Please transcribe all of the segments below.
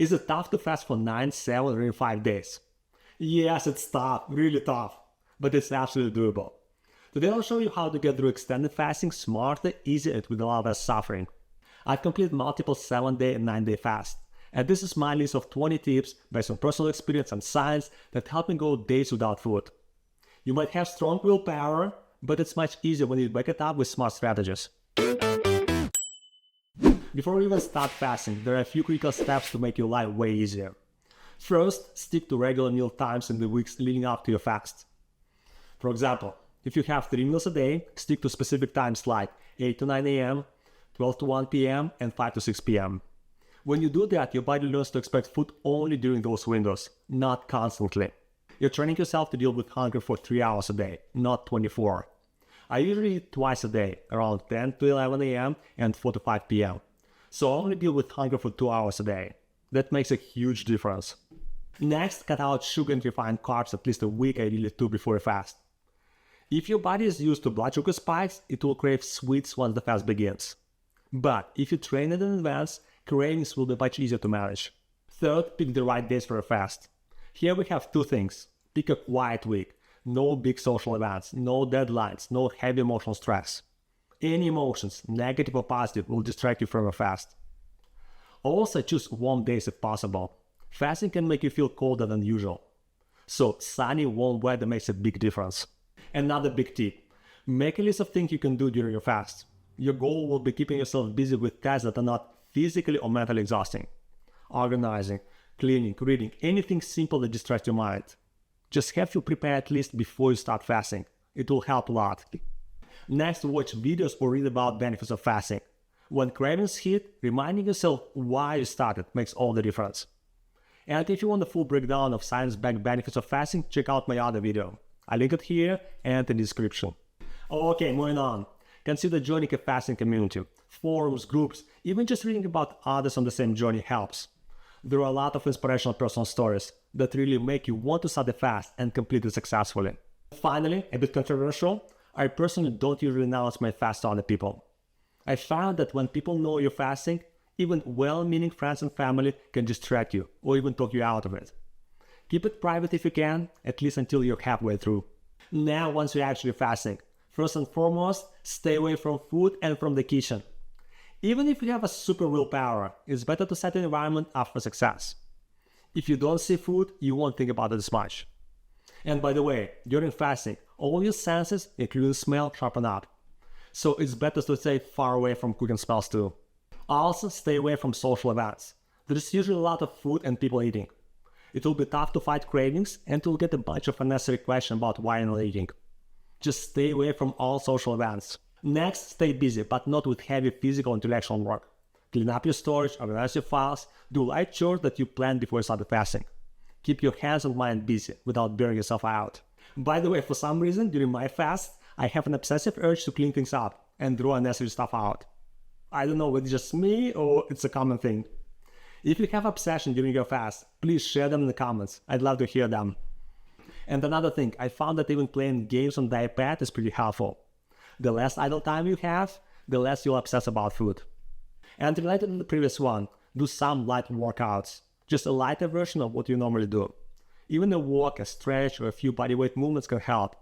Is it tough to fast for 9, 7, or even 5 days? Yes, it's tough, really tough, but it's absolutely doable. Today I'll show you how to get through extended fasting smarter, easier, and with a lot less suffering. I've completed multiple 7-day and 9-day fasts, and this is my list of 20 tips based on personal experience and science that help me go days without food. You might have strong willpower, but it's much easier when you back it up with smart strategies. Before we even start fasting, there are a few critical steps to make your life way easier. First, stick to regular meal times in the weeks leading up to your fast. For example, if you have 3 meals a day, stick to specific times like 8 to 9 a.m., 12 to 1 p.m., and 5 to 6 p.m. When you do that, your body learns to expect food only during those windows, not constantly. You're training yourself to deal with hunger for 3 hours a day, not 24. I usually eat twice a day, around 10 to 11 a.m. and 4 to 5 p.m. So I only deal with hunger for 2 hours a day. That makes a huge difference. Next, cut out sugar and refined carbs at least a week, ideally 2 before a fast. If your body is used to blood sugar spikes, it will crave sweets once the fast begins. But if you train it in advance, cravings will be much easier to manage. Third, pick the right days for a fast. Here we have 2 things. Pick a quiet week. No big social events, no deadlines, no heavy emotional stress. Any emotions, negative or positive, will distract you from a fast. Also, choose warm days if possible. Fasting can make you feel colder than usual. So, sunny, warm weather makes a big difference. Another big tip. Make a list of things you can do during your fast. Your goal will be keeping yourself busy with tasks that are not physically or mentally exhausting. Organizing, cleaning, reading, anything simple that distracts your mind. Just have you prepare at least before you start fasting. It will help a lot. Next, watch videos or read about benefits of fasting. When cravings hit, reminding yourself why you started makes all the difference. And if you want the full breakdown of science-backed benefits of fasting, check out my other video. I link it here and in the description. Okay, moving on. Consider joining a fasting community. Forums, groups, even just reading about others on the same journey helps. There are a lot of inspirational personal stories that really make you want to start a fast and complete it successfully. Finally, a bit controversial, I personally don't usually announce my fast to other people. I found that when people know you're fasting, even well-meaning friends and family can distract you or even talk you out of it. Keep it private if you can, at least until you're halfway through. Now, once you're actually fasting, first and foremost, stay away from food and from the kitchen. Even if you have a super willpower, it's better to set an environment up for success. If you don't see food, you won't think about it as much. And by the way, during fasting, all your senses, including smell, sharpen up. So it's better to stay far away from cooking smells too. Also, stay away from social events. There's usually a lot of food and people eating. It will be tough to fight cravings and you'll get a bunch of unnecessary questions about why you're not eating. Just stay away from all social events. Next, stay busy, but not with heavy physical and intellectual work. Clean up your storage, organize your files, do light chores that you planned before you start fasting. Keep your hands and mind busy without burning yourself out. By the way, for some reason, during my fast, I have an obsessive urge to clean things up and throw unnecessary stuff out. I don't know if it's just me or it's a common thing. If you have obsession during your fast, please share them in the comments. I'd love to hear them. And another thing, I found that even playing games on the iPad is pretty helpful. The less idle time you have, the less you'll obsess about food. And related to the previous one, do some light workouts. Just a lighter version of what you normally do. Even a walk, a stretch, or a few bodyweight movements can help.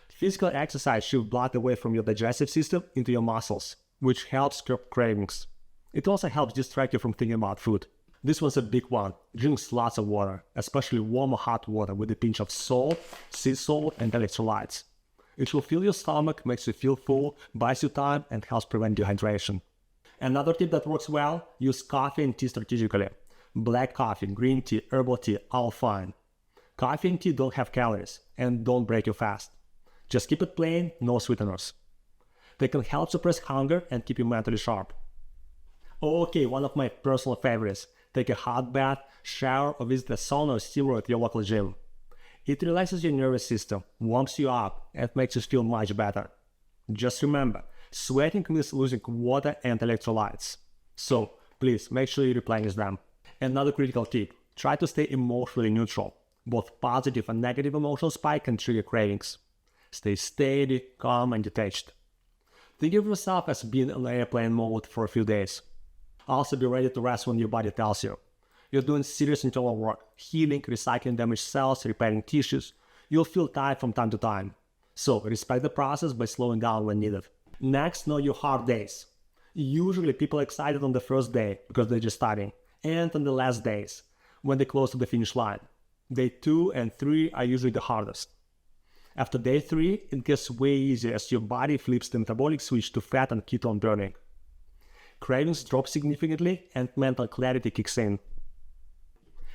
Physical exercise shifts blood away from your digestive system into your muscles, which helps curb cravings. It also helps distract you from thinking about food. This one's a big one. Drink lots of water, especially warm or hot water with a pinch of salt, sea salt, and electrolytes. It will fill your stomach, makes you feel full, buys you time, and helps prevent dehydration. Another tip that works well, use coffee and tea strategically. Black coffee, green tea, herbal tea, all fine. Coffee and tea don't have calories, and don't break your fast. Just keep it plain, no sweeteners. They can help suppress hunger and keep you mentally sharp. Okay, one of my personal favorites. Take a hot bath, shower, or visit a sauna or steam room at your local gym. It relaxes your nervous system, warms you up, and makes you feel much better. Just remember, sweating means losing water and electrolytes. So, please make sure you replenish them. Another critical tip, try to stay emotionally neutral. Both positive and negative emotional spike can trigger cravings. Stay steady, calm, and detached. Think of yourself as being in airplane mode for a few days. Also be ready to rest when your body tells you. You're doing serious internal work, healing, recycling damaged cells, repairing tissues. You'll feel tired from time to time. So respect the process by slowing down when needed. Next, know your hard days. Usually people are excited on the first day because they're just starting, and on the last days when they're close to the finish line. Day 2 and 3 are usually the hardest. After day 3, it gets way easier as your body flips the metabolic switch to fat and ketone burning. Cravings drop significantly and mental clarity kicks in.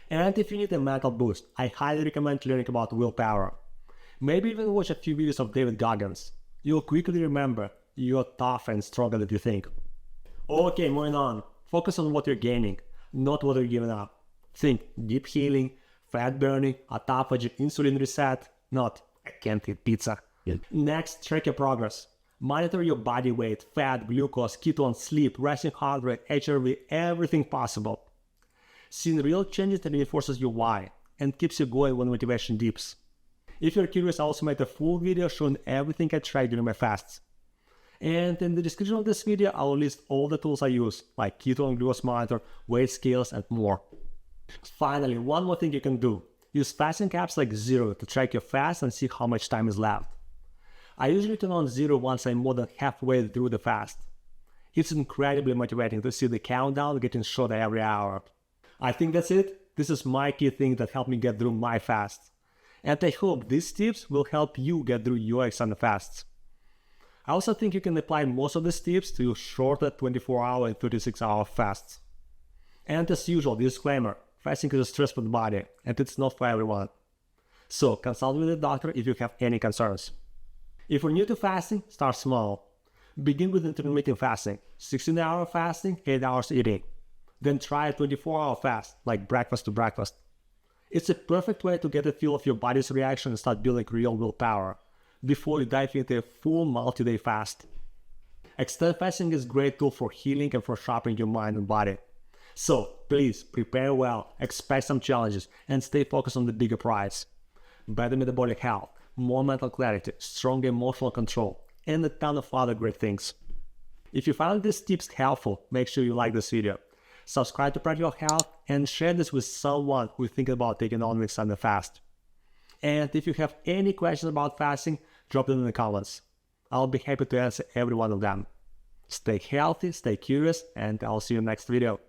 And if you need a mental boost, I highly recommend learning about willpower. Maybe even watch a few videos of David Goggins. You'll quickly remember you're tougher and stronger than you think. Okay, moving on. Focus on what you're gaining, not what you're giving up. Think deep healing, fat burning, autophagy, insulin reset, not I can't eat pizza. Next, track your progress. Monitor your body weight, fat, glucose, ketone, sleep, resting heart rate, HRV, everything possible. Seeing real changes reinforces your why and keeps you going when motivation dips. If you're curious, I also made a full video showing everything I tried during my fasts. And in the description of this video, I will list all the tools I use, like ketone, glucose monitor, weight scales, and more. Finally, one more thing you can do. Use fasting apps like Zero to track your fast and see how much time is left. I usually turn on Zero once I'm more than halfway through the fast. It's incredibly motivating to see the countdown getting shorter every hour. I think that's it. This is my key thing that helped me get through my fast. And I hope these tips will help you get through your extended fasts. I also think you can apply most of these tips to your shorter 24-hour and 36-hour fasts. And as usual, disclaimer, fasting is a stress for the body and it's not for everyone. So consult with a doctor if you have any concerns. If you're new to fasting, start small. Begin with intermittent fasting, 16-hour fasting, 8 hours eating. Then try a 24-hour fast, like breakfast to breakfast. It's a perfect way to get a feel of your body's reaction and start building real willpower before you dive into a full multi-day fast. Extended fasting is a great tool for healing and for sharpening your mind and body. So please prepare well, expect some challenges, and stay focused on the bigger prize. Better metabolic health, more mental clarity, stronger emotional control, and a ton of other great things. If you found these tips helpful, make sure you like this video. Subscribe to Practical Health and share this with someone who is thinking about taking on an extended fast. And if you have any questions about fasting, drop them in the comments. I'll be happy to answer every one of them. Stay healthy, stay curious, and I'll see you in the next video.